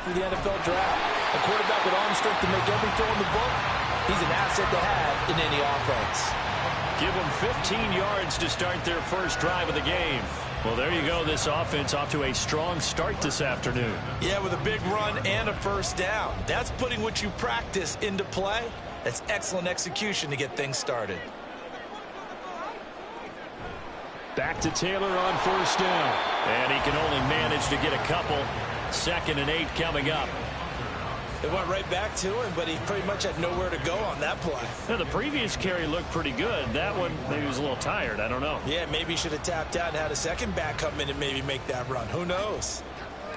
after the NFL draft. A quarterback with arm strength to make every throw in the book, he's an asset to have in any offense. Give them 15 yards to start their first drive of the game. Well, there you go. This offense off to a strong start this afternoon. Yeah, with a big run and a first down. That's putting what you practice into play. That's excellent execution to get things started. Back to Taylor on first down. And he can only manage to get a couple. 2nd and 8 coming up. It went right back to him, but he pretty much had nowhere to go on that play. Now, the previous carry looked pretty good. That one, maybe he was a little tired. I don't know. Yeah, maybe he should have tapped out and had a second back come in and maybe make that run. Who knows?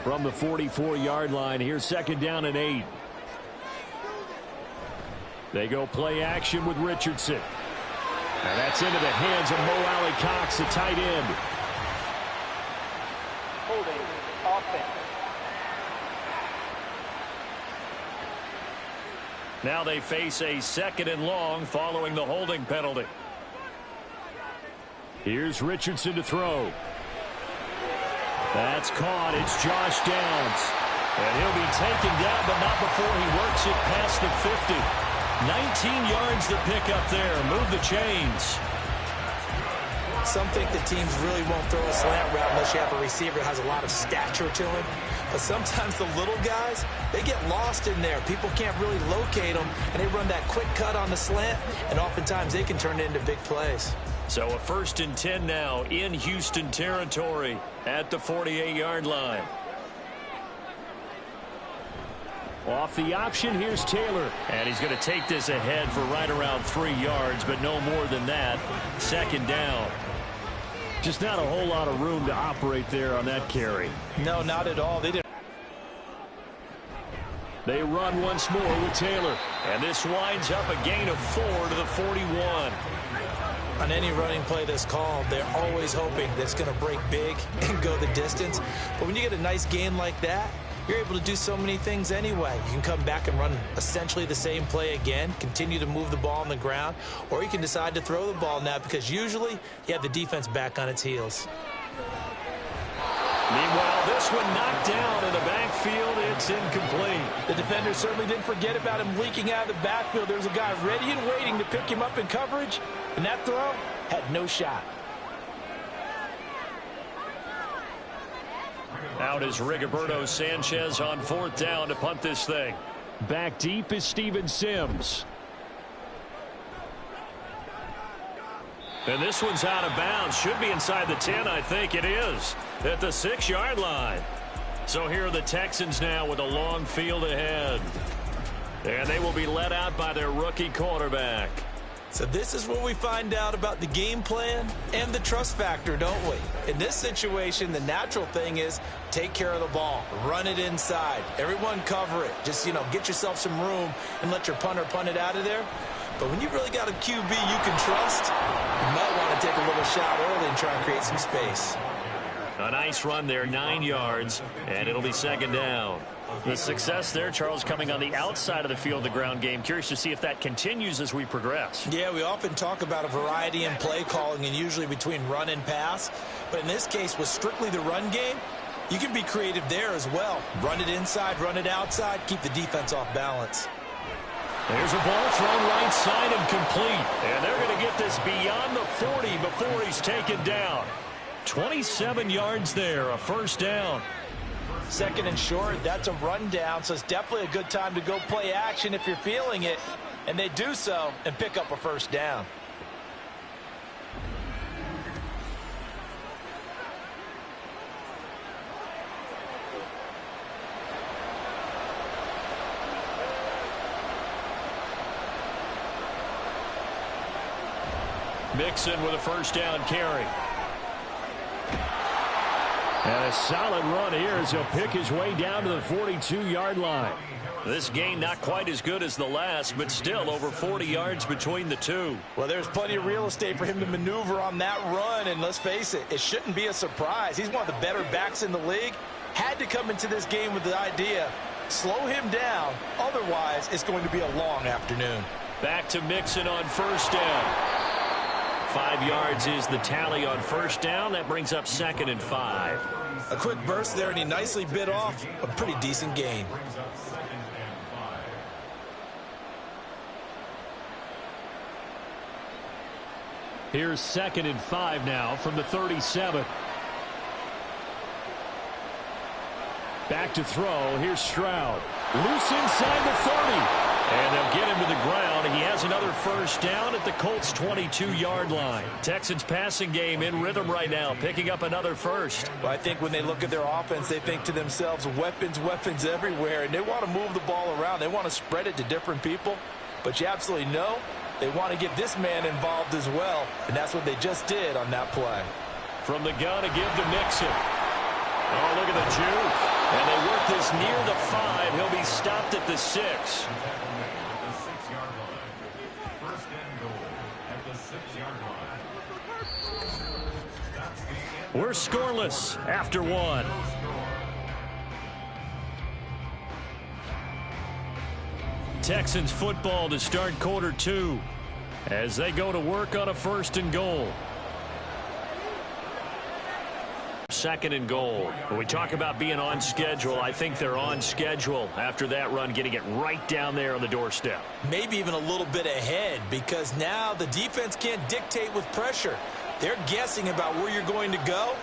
From the 44-yard line, here's 2nd down and 8. They go play action with Richardson. And that's into the hands of Mo Alley-Cox, the tight end. Holding offense. Now they face a 2nd and long following the holding penalty. Here's Richardson to throw. That's caught. It's Josh Downs. And he'll be taken down, but not before he works it past the 50. 19 yards to pick up there. Move the chains. Some think the teams really won't throw a slant route unless you have a receiver that has a lot of stature to him. But sometimes the little guys, they get lost in there. People can't really locate them, and they run that quick cut on the slant, and oftentimes they can turn it into big plays. So a 1st and 10 now in Houston territory at the 48-yard line. Off the option, here's Taylor. And he's going to take this ahead for right around 3 yards, but no more than that. 2nd down. Just not a whole lot of room to operate there on that carry. No, not at all. They didn't. They run once more with Taylor. And this winds up a gain of 4 to the 41. On any running play that's called, they're always hoping that it's going to break big and go the distance. But when you get a nice gain like that, you're able to do so many things anyway. You can come back and run essentially the same play again, continue to move the ball on the ground, or you can decide to throw the ball now because usually you have the defense back on its heels. Meanwhile, this one knocked down in the backfield. It's incomplete. The defender certainly didn't forget about him leaking out of the backfield. There was a guy ready and waiting to pick him up in coverage, and that throw had no shot. Out is Rigoberto Sanchez on 4th down to punt this thing. Back deep is Steven Sims. And this one's out of bounds. Should be inside the 10, I think it is. At the 6-yard line. So here are the Texans now with a long field ahead. And they will be led out by their rookie quarterback. So this is what we find out about the game plan and the trust factor, don't we? In this situation, the natural thing is take care of the ball. Run it inside. Everyone cover it. Just, get yourself some room and let your punter punt it out of there. But when you really got a QB you can trust, you might want to take a little shot early and try and create some space. A nice run there, 9 yards, and it'll be 2nd down. The success there, Charles, coming on the outside of the field, the ground game. Curious to see if that continues as we progress. Yeah, we often talk about a variety in play calling and usually between run and pass. But in this case, with strictly the run game, you can be creative there as well. Run it inside, run it outside, keep the defense off balance. There's a ball thrown right side and complete. And they're going to get this beyond the 40 before he's taken down. 27 yards there, a 1st down. 2nd and short, that's a rundown, so it's definitely a good time to go play action if you're feeling it. And they do so and pick up a 1st down. Mixon with a 1st down carry. And a solid run here as he'll pick his way down to the 42-yard line. This gain not quite as good as the last, but still over 40 yards between the two. Well, there's plenty of real estate for him to maneuver on that run, and let's face it, it shouldn't be a surprise. He's one of the better backs in the league. Had to come into this game with the idea, slow him down, otherwise it's going to be a long afternoon. Back to Mixon on 1st down. 5 yards is the tally on first down. That brings up 2nd and 5. A quick burst there, and he nicely bit off a pretty decent gain. Here's 2nd and 5 now from the 37. Back to throw. Here's Stroud. Loose inside the 30. And they'll get him to the ground. He has another first down at the Colts' 22-yard line. Texans passing game in rhythm right now, picking up another first. Well, I think when they look at their offense, they think to themselves, weapons, weapons everywhere, and they want to move the ball around. They want to spread it to different people, but you absolutely know they want to get this man involved as well, and that's what they just did on that play. From the gun to give to Mixon. Oh, look at the juke. And they work this near the 5. He'll be stopped at the 6. We're scoreless after 1. Texans football to start quarter 2 as they go to work on a 1st and goal. 2nd and goal. When we talk about being on schedule, I think they're on schedule after that run, getting it right down there on the doorstep. Maybe even a little bit ahead, because now the defense can't dictate with pressure. They're guessing about where you're going to go.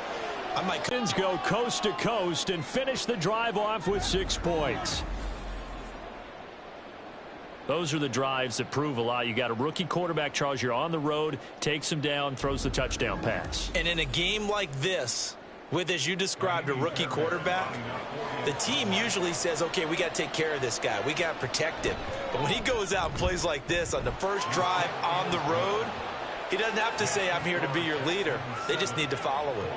I might go coast to coast and finish the drive off with 6 points. Those are the drives that prove a lot. You got a rookie quarterback, Charles. You're on the road, takes him down, throws the touchdown pass. And in a game like this, with, as you described, a rookie quarterback, the team usually says, okay, we got to take care of this guy. We got to protect him. But when he goes out and plays like this on the first drive on the road, he doesn't have to say, I'm here to be your leader. They just need to follow him.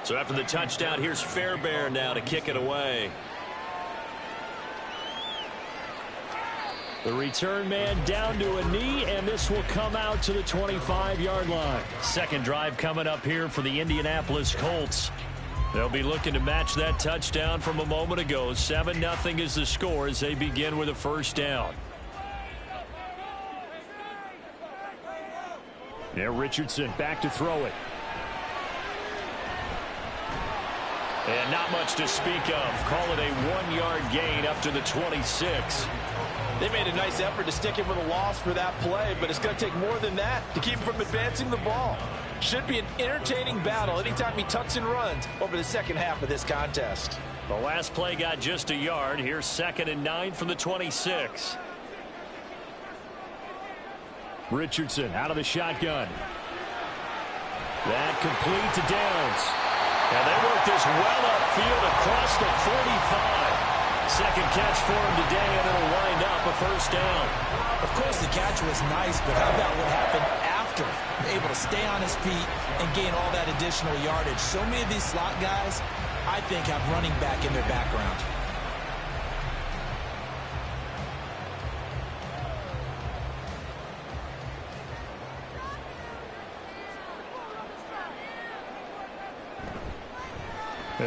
So after the touchdown, here's Fairbairn now to kick it away. The return man down to a knee, and this will come out to the 25-yard line. Second drive coming up here for the Indianapolis Colts. They'll be looking to match that touchdown from a moment ago. 7-0 is the score as they begin with a first down. Now Richardson back to throw it. And not much to speak of. Call it a 1-yard gain up to the 26. They made a nice effort to stick him with a loss for that play, but it's going to take more than that to keep him from advancing the ball. Should be an entertaining battle anytime he tucks and runs over the second half of this contest. The last play got just a yard. Here's 2nd and 9 from the 26. Richardson out of the shotgun. That complete to Downs. And they work this well upfield across the 45. Second catch for him today, and it'll wind up a first down. Of course, the catch was nice, but how about what happened after? Able to stay on his feet and gain all that additional yardage. So many of these slot guys, I think, have running back in their background.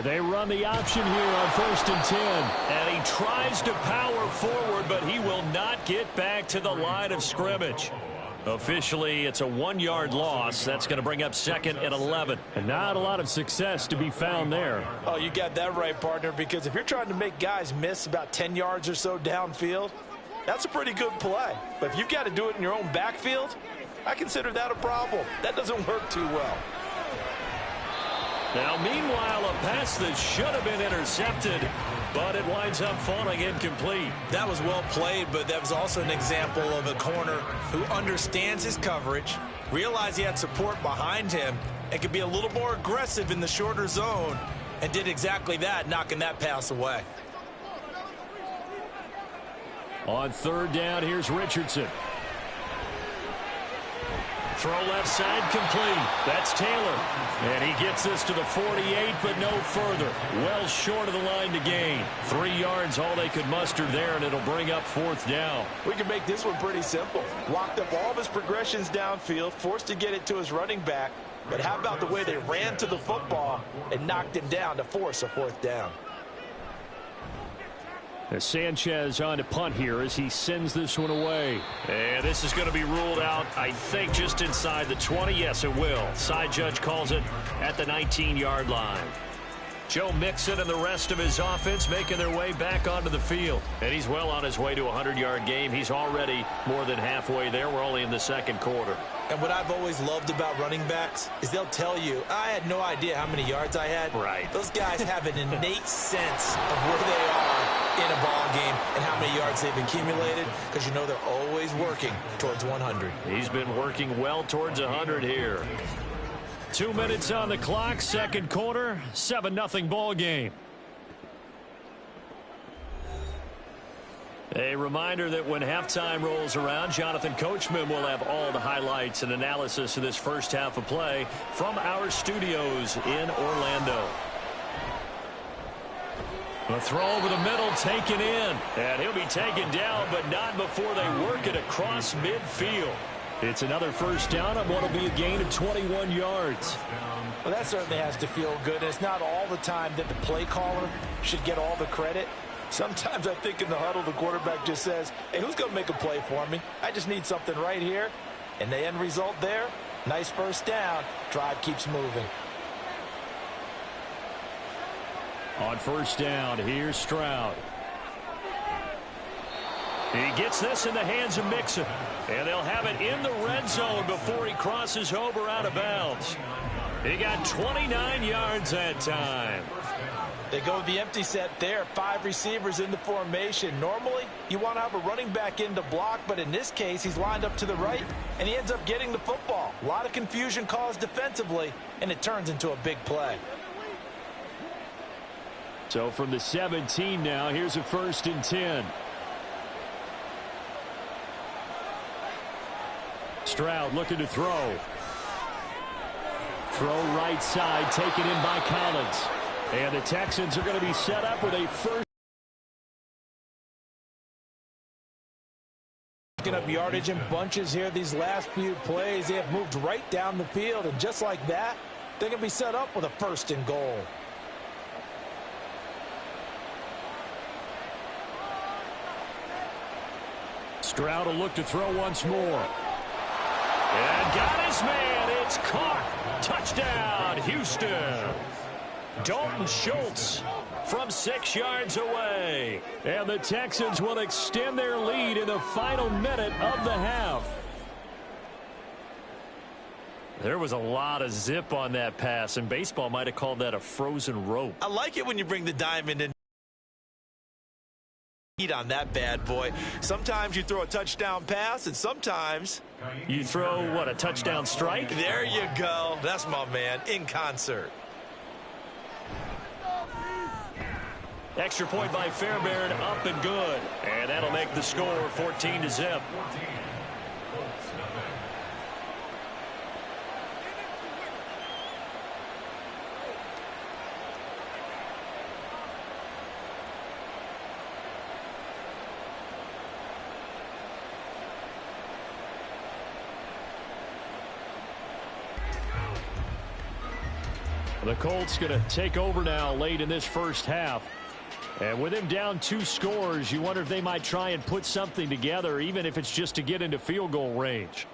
They run the option here on 1st and 10. And he tries to power forward, but he will not get back to the line of scrimmage. Officially, it's a 1-yard loss. That's going to bring up 2nd and 11. And not a lot of success to be found there. Oh, you got that right, partner, because if you're trying to make guys miss about 10 yards or so downfield, that's a pretty good play. But if you've got to do it in your own backfield, I consider that a problem. That doesn't work too well. Now, meanwhile, a pass that should have been intercepted, but it winds up falling incomplete. That was well played, but that was also an example of a corner who understands his coverage, realized he had support behind him, and could be a little more aggressive in the shorter zone, and did exactly that, knocking that pass away. On 3rd down, here's Richardson. Throw left side complete. That's Taylor. And he gets this to the 48, but no further. Well short of the line to gain. 3 yards, all they could muster there, and it'll bring up 4th down. We can make this one pretty simple. Locked up all of his progressions downfield, forced to get it to his running back. But how about the way they ran to the football and knocked him down to force a 4th down? As Sanchez on to punt here as he sends this one away. And this is going to be ruled out, I think, just inside the 20. Yes, it will. Side judge calls it at the 19-yard line. Joe Mixon and the rest of his offense making their way back onto the field. And he's well on his way to a 100-yard game. He's already more than halfway there. We're only in the 2nd quarter. And what I've always loved about running backs is they'll tell you, I had no idea how many yards I had. Right. Those guys have an innate sense of where they are in a ball game and how many yards they've accumulated, because you know they're always working towards 100. He's been working well towards 100 here. 2 minutes on the clock, 2nd quarter, 7-0 ball game. A reminder that when halftime rolls around, Jonathan Coachman will have all the highlights and analysis of this first half of play from our studios in Orlando. A throw over the middle, taken in. And he'll be taken down, but not before they work it across midfield. It's another 1st down on what will be a gain of 21 yards. Well, that certainly has to feel good. It's not all the time that the play caller should get all the credit. Sometimes I think in the huddle, the quarterback just says, hey, who's going to make a play for me? I just need something right here. And the end result there, nice 1st down. Drive keeps moving. On 1st down, here's Stroud. He gets this in the hands of Mixon. And they'll have it in the red zone before he crosses over out of bounds. He got 29 yards that time. They go with the empty set there. 5 receivers in the formation. Normally, you want to have a running back in to block, but in this case, he's lined up to the right, and he ends up getting the football. A lot of confusion caused defensively, and it turns into a big play. So from the 17 now, here's a 1st and 10. Stroud looking to throw. Throw right side, taken in by Collins. And the Texans are going to be set up with a 1st. Picking up yardage in bunches here these last few plays. They have moved right down the field, and just like that, they're going to be set up with a 1st and goal. Stroud will look to throw once more. And got his man. It's caught. Touchdown, Houston. Dalton Schultz from 6 yards away. And the Texans will extend their lead in the final minute of the half. There was a lot of zip on that pass, and baseball might have called that a frozen rope. I like it when you bring the diamond in. On that bad boy. Sometimes you throw a touchdown pass, and sometimes you throw, what, a touchdown strike? There you go. That's my man, in concert. Extra point by Fairbairn, up and good. And that'll make the score 14-0. The Colts going to take over now late in this first half. And with him down 2 scores, you wonder if they might try and put something together, even if it's just to get into field goal range.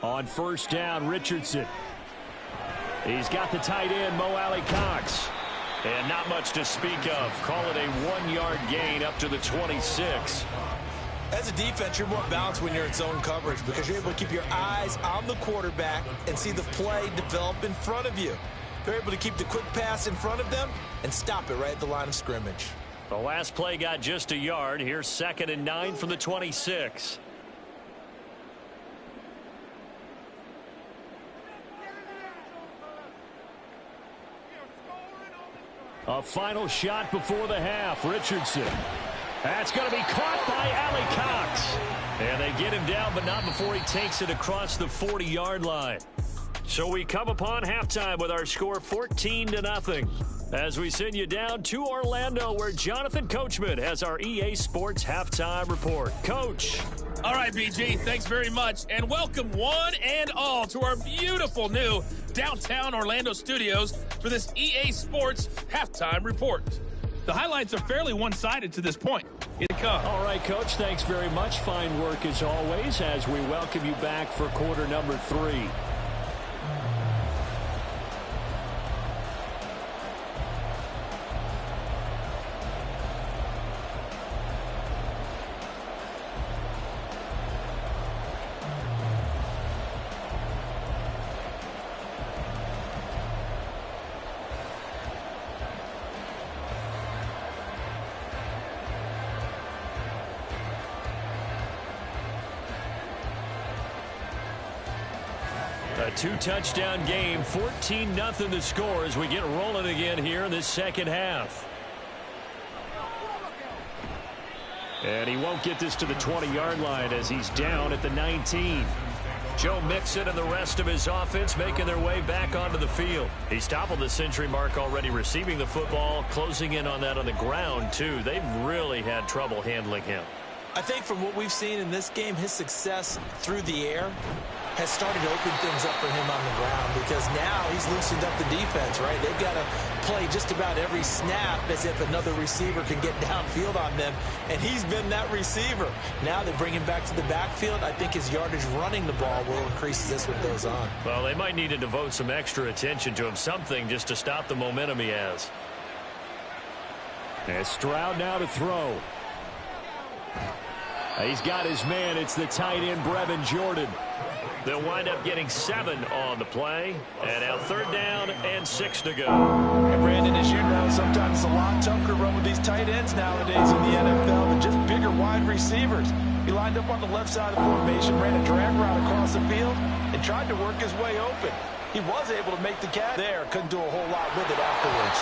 On 1st down, Richardson. He's got the tight end, Mo Alley-Cox. And not much to speak of. Call it a 1-yard gain up to the 26. As a defense, you're more balanced when you're in zone coverage because you're able to keep your eyes on the quarterback and see the play develop in front of you. They're able to keep the quick pass in front of them and stop it right at the line of scrimmage. The last play got just a yard. Here's 2nd and 9 from the 26. A final shot before the half. Richardson. That's going to be caught by Alley-Cox. And they get him down, but not before he takes it across the 40-yard line. So we come upon halftime with our score 14-0. As we send you down to Orlando, where Jonathan Coachman has our EA Sports Halftime Report. Coach. All right, BG, thanks very much. And welcome one and all to our beautiful new downtown Orlando studios for this EA Sports Halftime Report. The highlights are fairly one-sided to this point. Here they come. All right, Coach, thanks very much. Fine work as always as we welcome you back for quarter number 3. A 2-touchdown game, 14-0 the score as we get rolling again here in this second half. And he won't get this to the 20-yard line as he's down at the 19. Joe Mixon and the rest of his offense making their way back onto the field. He's toppled the century mark already receiving the football, closing in on that on the ground, too. They've really had trouble handling him. I think from what we've seen in this game, his success through the air has started to open things up for him on the ground because now he's loosened up the defense, right? They've got to play just about every snap as if another receiver can get downfield on them, and he's been that receiver. Now they bring him back to the backfield. I think his yardage running the ball will increase as this one goes on. Well, they might need to devote some extra attention to him, something just to stop the momentum he has. And Stroud now to throw. He's got his man. It's the tight end, Brevin Jordan. They'll wind up getting 7 on the play. And now 3rd down and 6 to go. And Brandon, as you know, sometimes it's a lot tougher to run with these tight ends nowadays in the NFL than just bigger wide receivers. He lined up on the left side of the formation, ran a drag route across the field, and tried to work his way open. He was able to make the catch there. Couldn't do a whole lot with it afterwards.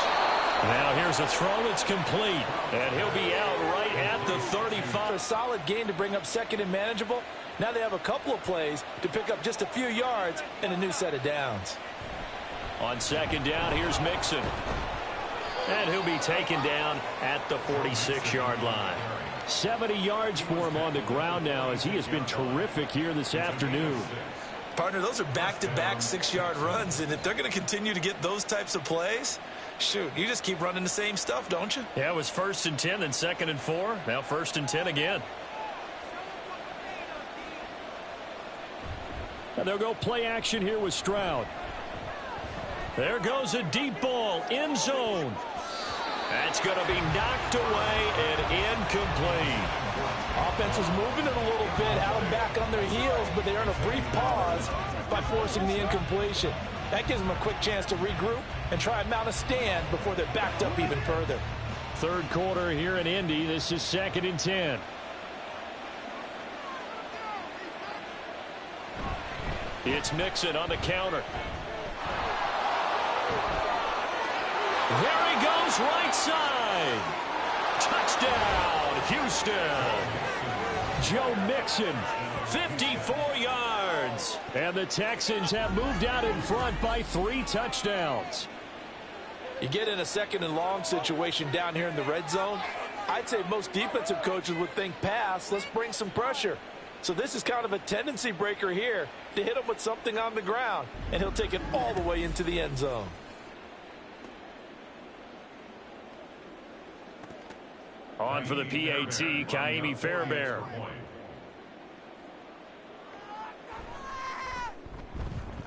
Now here's a throw that's complete. And he'll be out right at the 35. A solid gain to bring up 2nd and manageable. Now they have a couple of plays to pick up just a few yards and a new set of downs. On 2nd down, here's Mixon. And he'll be taken down at the 46-yard line. 70 yards for him on the ground now as he has been terrific here this afternoon. Partner, those are back-to-back 6-yard runs, and if they're going to continue to get those types of plays, shoot, you just keep running the same stuff, don't you? Yeah, it was 1st and 10, then 2nd and 4. Now 1st and 10 again. And they'll go play action here with Stroud. There goes a deep ball, end zone. That's going to be knocked away and incomplete. Offense was moving it a little bit, had them back on their heels, but they earn a brief pause by forcing the incompletion. That gives them a quick chance to regroup and try and mount a stand before they're backed up even further. 3rd quarter here in Indy. This is 2nd and 10. It's Mixon on the counter. There he goes, right side. Touchdown, Houston. Joe Mixon, 54 yards. And the Texans have moved out in front by 3 touchdowns. You get in a 2nd and long situation down here in the red zone. I'd say most defensive coaches would think pass. Let's bring some pressure. So this is kind of a tendency breaker here to hit him with something on the ground, and he'll take it all the way into the end zone. On for the PAT, Kaimi Fairbairn.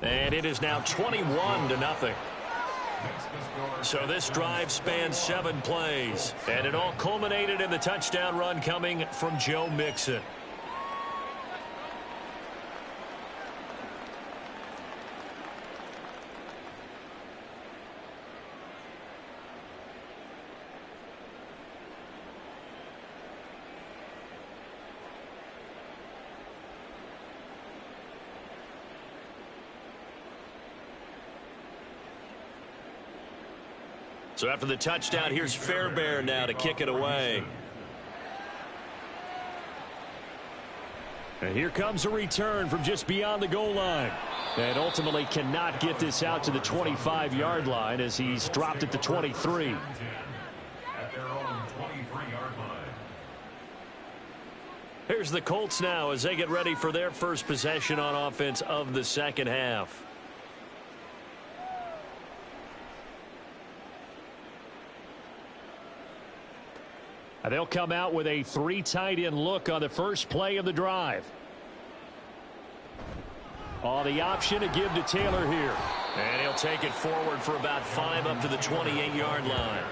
And it is now 21-0. So this drive spans 7 plays, and it all culminated in the touchdown run coming from Joe Mixon. So after the touchdown, here's Fairbairn now to kick it away. And here comes a return from just beyond the goal line. And ultimately cannot get this out to the 25-yard line as he's dropped at the 23. Here's the Colts now as they get ready for their first possession on offense of the second half. And they'll come out with a 3 tight end look on the first play of the drive. Oh, the option to give to Taylor here. And he'll take it forward for about 5 up to the 28-yard line.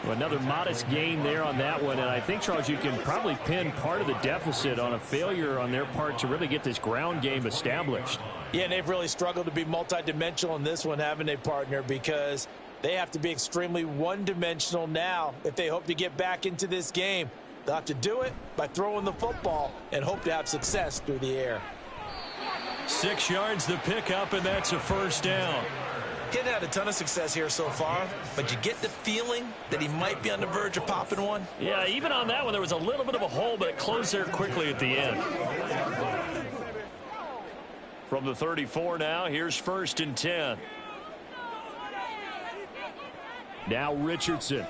Well, another modest gain there on that one. And I think, Charles, you can probably pin part of the deficit on a failure on their part to really get this ground game established. Yeah, and they've really struggled to be multidimensional in this one, haven't they, partner? Because they have to be extremely one-dimensional now if they hope to get back into this game. They'll have to do it by throwing the football and hope to have success through the air. 6 yards the pickup, and that's a first down. He hadn't had a ton of success here so far, but you get the feeling that he might be on the verge of popping one. Yeah, even on that one, there was a little bit of a hole, but it closed there quickly at the end. From the 34 now, here's 1st and 10. Now Richardson.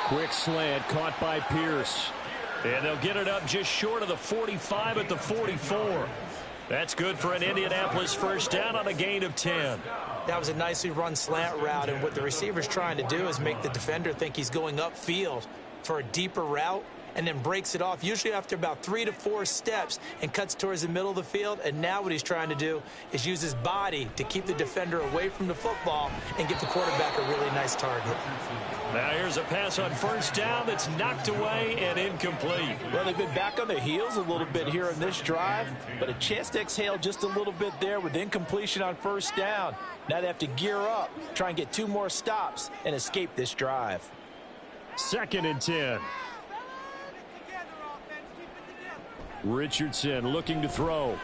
Quick slant caught by Pierce. And they'll get it up just short of the 45 at the 44. That's good for an Indianapolis first down on a gain of 10. That was a nicely run slant route, and what the receiver's trying to do is make the defender think he's going upfield for a deeper route and then breaks it off, usually after about 3 to 4 steps, and cuts towards the middle of the field. And now what he's trying to do is use his body to keep the defender away from the football and give the quarterback a really nice target. Now here's a pass on first down that's knocked away and incomplete. Well, they've been back on their heels a little bit here in this drive, but a chance to exhale just a little bit there with incompletion on first down. Now they have to gear up, try and get 2 more stops and escape this drive. 2nd and 10. Richardson looking to throw.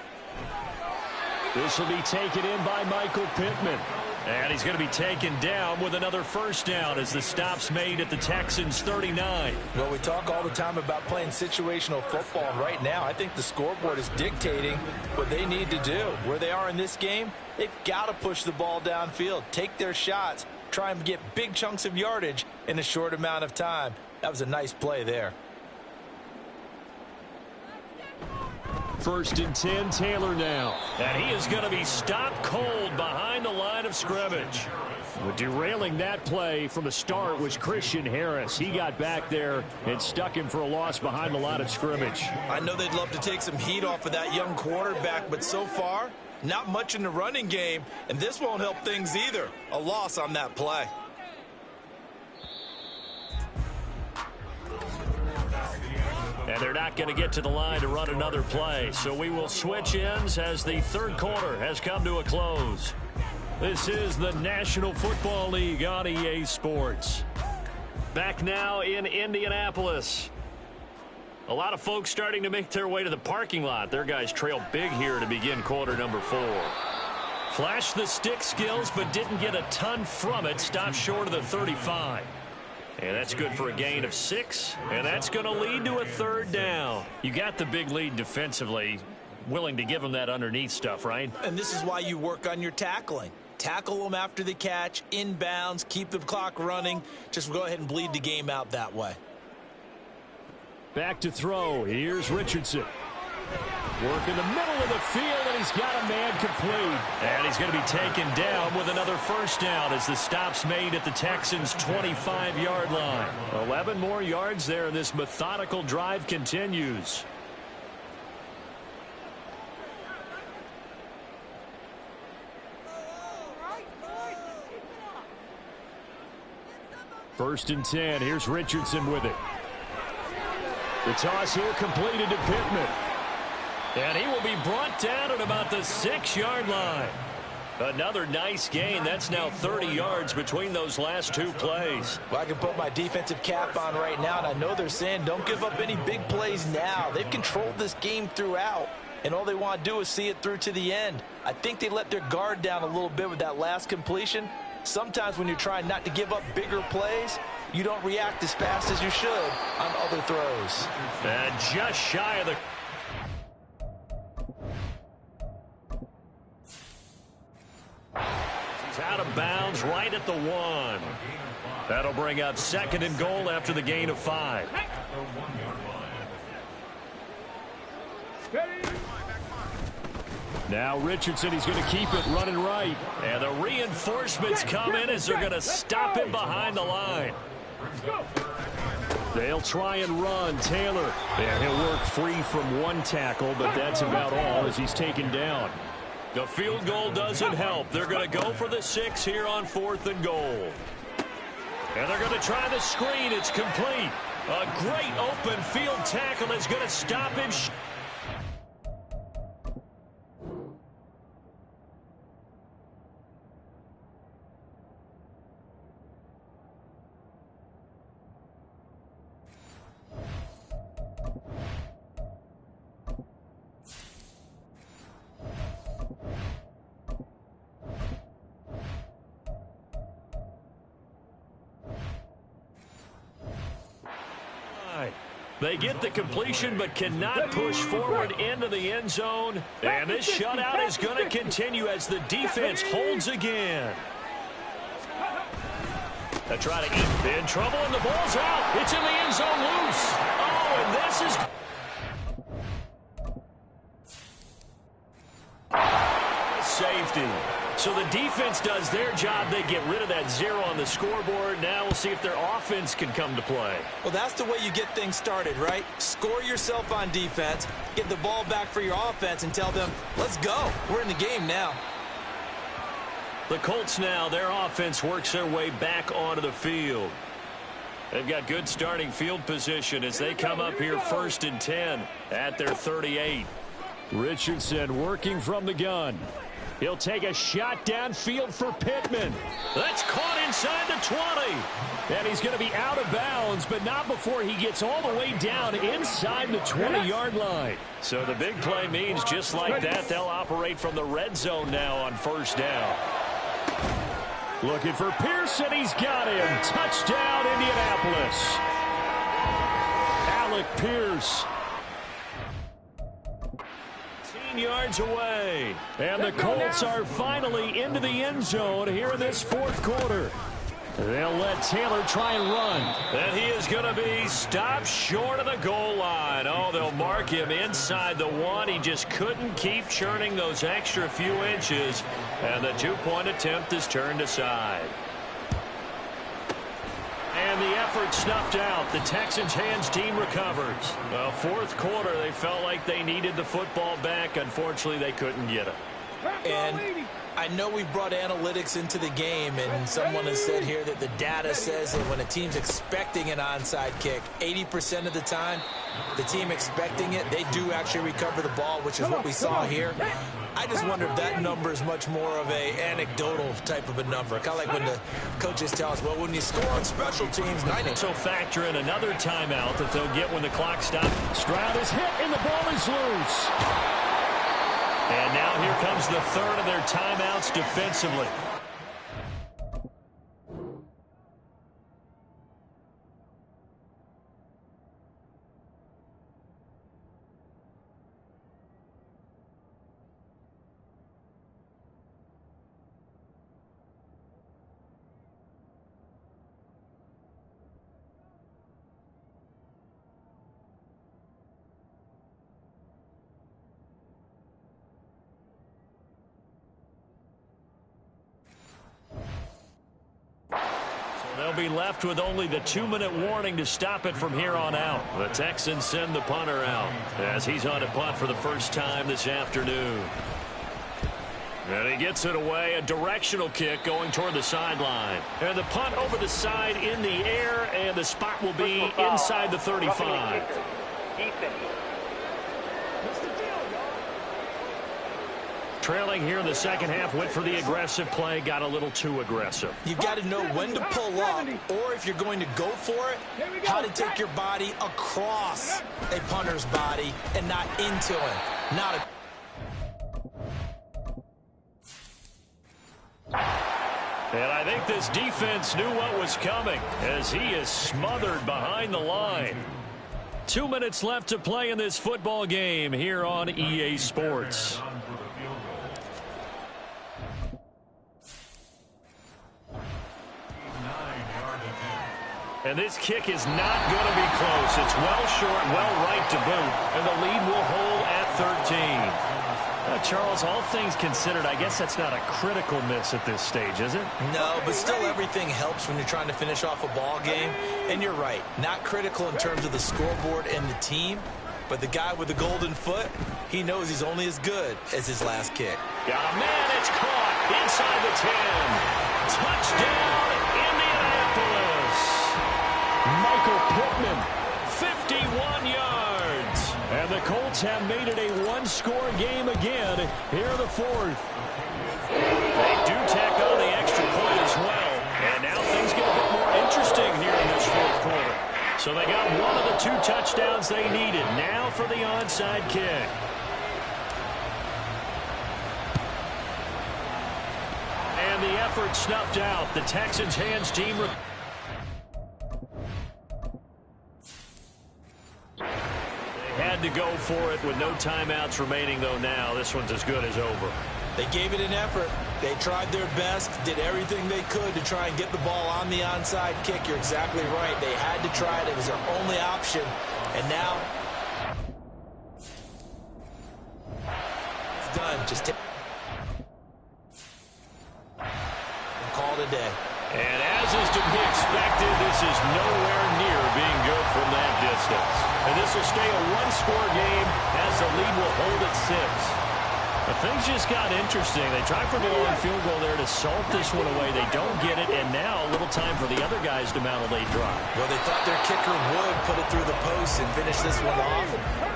This will be taken in by Michael Pittman. And he's going to be taken down with another first down as the stop's made at the Texans' 39. Well, we talk all the time about playing situational football. And right now, I think the scoreboard is dictating what they need to do. Where they are in this game, they've got to push the ball downfield, take their shots, try and get big chunks of yardage in a short amount of time. That was a nice play there. 1st and 10, Taylor now. And he is going to be stopped cold behind the line of scrimmage. Well, derailing that play from the start was Christian Harris. He got back there and stuck him for a loss behind the line of scrimmage. I know they'd love to take some heat off of that young quarterback, but so far, not much in the running game, and this won't help things either. A loss on that play. And they're not going to get to the line to run another play. So we will switch ends as the 3rd quarter has come to a close. This is the National Football League on EA Sports. Back now in Indianapolis. A lot of folks starting to make their way to the parking lot. Their guys trail big here to begin quarter number 4. Flashed the stick skills, but didn't get a ton from it. Stopped short of the 35. And that's good for a gain of 6. And that's going to lead to a 3rd down. You got the big lead defensively. Willing to give them that underneath stuff, right? And this is why you work on your tackling. Tackle them after the catch, inbounds, keep the clock running. Just go ahead and bleed the game out that way. Back to throw. Here's Richardson. Work in the middle of the field, and he's got a man complete. And he's going to be taken down with another first down as the stop's made at the Texans' 25-yard line. 11 more yards there, and this methodical drive continues. First and 10. Here's Richardson with it. The toss here completed to Pittman. And he will be brought down at about the 6-yard line. Another nice gain. That's now 30 yards between those last 2 plays. Well, I can put my defensive cap on right now, and I know they're saying don't give up any big plays now. They've controlled this game throughout, and all they want to do is see it through to the end. I think they let their guard down a little bit with that last completion. Sometimes when you're trying not to give up bigger plays, you don't react as fast as you should on other throws. And just shy of the It's out of bounds right at the 1. That'll bring up 2nd and goal after the gain of 5. Now Richardson, he's going to keep it running right. And the reinforcements come in as they're going to stop him behind the line. They'll try and run. Taylor. And he'll work free from 1 tackle, but that's about all as he's taken down. The field goal doesn't help. They're going to go for the 6 here on 4th and goal. And they're going to try the screen. It's complete. A great open field tackle is going to stop him. They get the completion but cannot push forward into the end zone. And this shutout is going to continue as the defense holds again. They try to eat in trouble and the ball's out. It's in the end zone loose. Oh, and this is... safety. So the defense does their job. They get rid of that 0 on the scoreboard. Now we'll see if their offense can come to play. Well, that's the way you get things started, right? Score yourself on defense, get the ball back for your offense, and tell them, let's go. We're in the game now. The Colts now, their offense works their way back onto the field. They've got good starting field position as they come up here 1st and 10 at their 38. Richardson working from the gun. He'll take a shot downfield for Pittman. That's caught inside the 20. And he's going to be out of bounds, but not before he gets all the way down inside the 20-yard line. So the big play means just like that, they'll operate from the red zone now on 1st down. Looking for Pearson. He's got him. Touchdown, Indianapolis. Alec Pierce. Yards away. And the Colts are finally into the end zone here in this 4th quarter. They'll let Taylor try and run. And he is going to be stopped short of the goal line. Oh, they'll mark him inside the 1. He just couldn't keep churning those extra few inches. And the 2-point attempt is turned aside. And the effort snuffed out. The Texans' hands team recovers. Well, 4th quarter, they felt like they needed the football back. Unfortunately, they couldn't get it. And I know we've brought analytics into the game, and someone has said here that the data says that when a team's expecting an onside kick, 80% of the time, the team expecting it, they do actually recover the ball, which is what we saw here. I just wonder if that number is much more of a anecdotal type of a number. Kind of like when the coaches tell us, well, when you score on special teams, 90. So factor in another timeout that they'll get when the clock stops. Stroud is hit and the ball is loose. And now here comes the 3rd of their timeouts defensively. They'll be left with only the 2-minute warning to stop it from here on out. The Texans send the punter out as he's on a punt for the first time this afternoon. And he gets it away, a directional kick going toward the sideline. And the punt over the side in the air, and the spot will be inside the 35. Trailing here in the second half, went for the aggressive play, got a little too aggressive. You've got to know when to pull up, or if you're going to go for it, how to take your body across a punter's body and not into him. Not a... And I think this defense knew what was coming as he is smothered behind the line. 2 minutes left to play in this football game here on EA Sports. And this kick is not going to be close. It's well short, well right to boot. And the lead will hold at 13. Charles, all things considered, I guess that's not a critical miss at this stage, is it? No, but still everything helps when you're trying to finish off a ball game. And you're right, not critical in terms of the scoreboard and the team. But the guy with the golden foot, he knows he's only as good as his last kick. Got a man, it's caught inside the 10. Touchdown, Indianapolis. Michael Pittman, 51 yards. And the Colts have made it a one-score game again here in the fourth. They do tack on the extra point as well. And now things get a bit more interesting here in this fourth quarter. So they got one of the 2 touchdowns they needed. Now for the onside kick. And the effort snuffed out. The Texans hands team. They had to go for it with no timeouts remaining, though. Now this one's as good as over. They gave it an effort. They tried their best, did everything they could to try and get the ball on the onside kick. You're exactly right. They had to try it. It was their only option. And now it's done. Just take and call it a day. And as is to be expected, this is nowhere near being good from that distance. And this will stay a one-score game as the lead will hold at 6. But things just got interesting. They tried for the long field goal there to salt this one away. They don't get it, and now a little time for the other guys to mount a late drive. Well, they thought their kicker would put it through the post and finish this one off.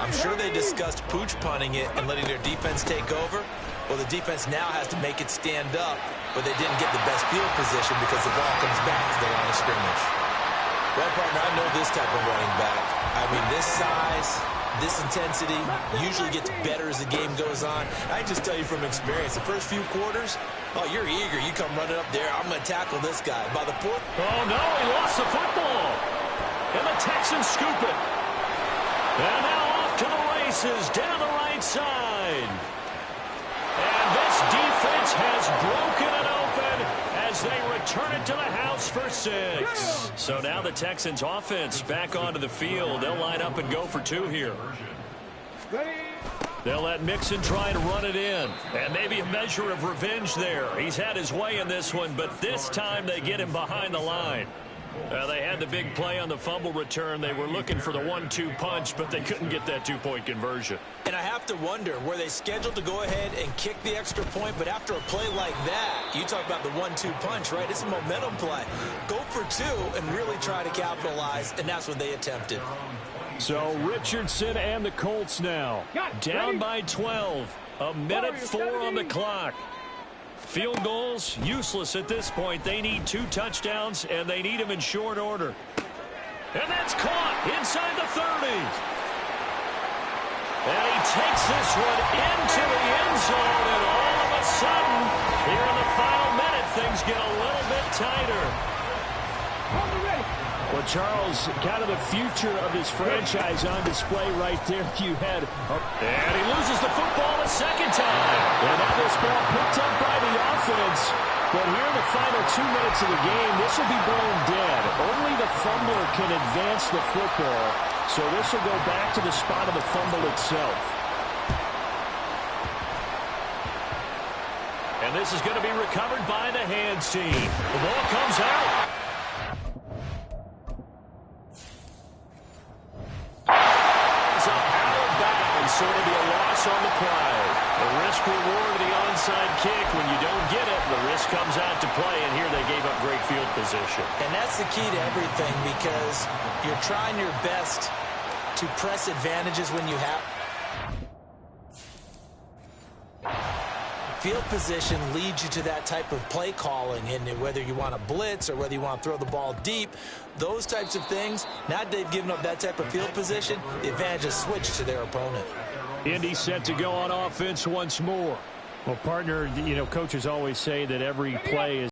I'm sure they discussed pooch punting it and letting their defense take over. Well, the defense now has to make it stand up, but they didn't get the best field position because the ball comes back to the line of scrimmage. Well, partner, I know this type of running back. I mean, this size, this intensity usually gets better as the game goes on. I just tell you from experience, the first few quarters, oh, you're eager. You come running up there. I'm going to tackle this guy. By the fourth. Oh, no, he lost the football. And the Texans scoop it. And now off to the races down the right side. And this defense has broken it open as they return it to the house for 6. So now the Texans offense back onto the field. They'll line up and go for 2 here. They'll let Mixon try and run it in. And maybe a measure of revenge there. He's had his way in this one, but this time they get him behind the line. They had the big play on the fumble return. They were looking for the 1-2 punch, but they couldn't get that 2-point conversion. And I have to wonder, were they scheduled to go ahead and kick the extra point, but after a play like that, you talk about the 1-2 punch, right? It's a momentum play. Go for 2 and really try to capitalize, and that's what they attempted. So Richardson and the Colts now down by 12. A minute 4 on the clock. Field goals, useless at this point. They need 2 touchdowns, and they need them in short order. And that's caught inside the 30. And he takes this one into the end zone, and all of a sudden, here in the final minute, things get a little bit tighter. Well, Charles, kind of the future of this franchise on display right there. You had, and he loses the football a second time. And now this ball picked up by the offense. But here in the final 2 minutes of the game, this will be blown dead. Only the fumbler can advance the football. So this will go back to the spot of the fumble itself. And this is going to be recovered by the hands team. The ball comes out. So it'll be a loss on the play. The risk-reward of the onside kick. When you don't get it, the risk comes out to play, and here they gave up great field position. And that's the key to everything, because you're trying your best to press advantages when you have. Field position leads you to that type of play calling, and whether you want to blitz or whether you want to throw the ball deep, those types of things, now that they've given up that type of field position, the advantage is switched to their opponent. Indy set to go on offense once more. Well, partner, you know, coaches always say that every play is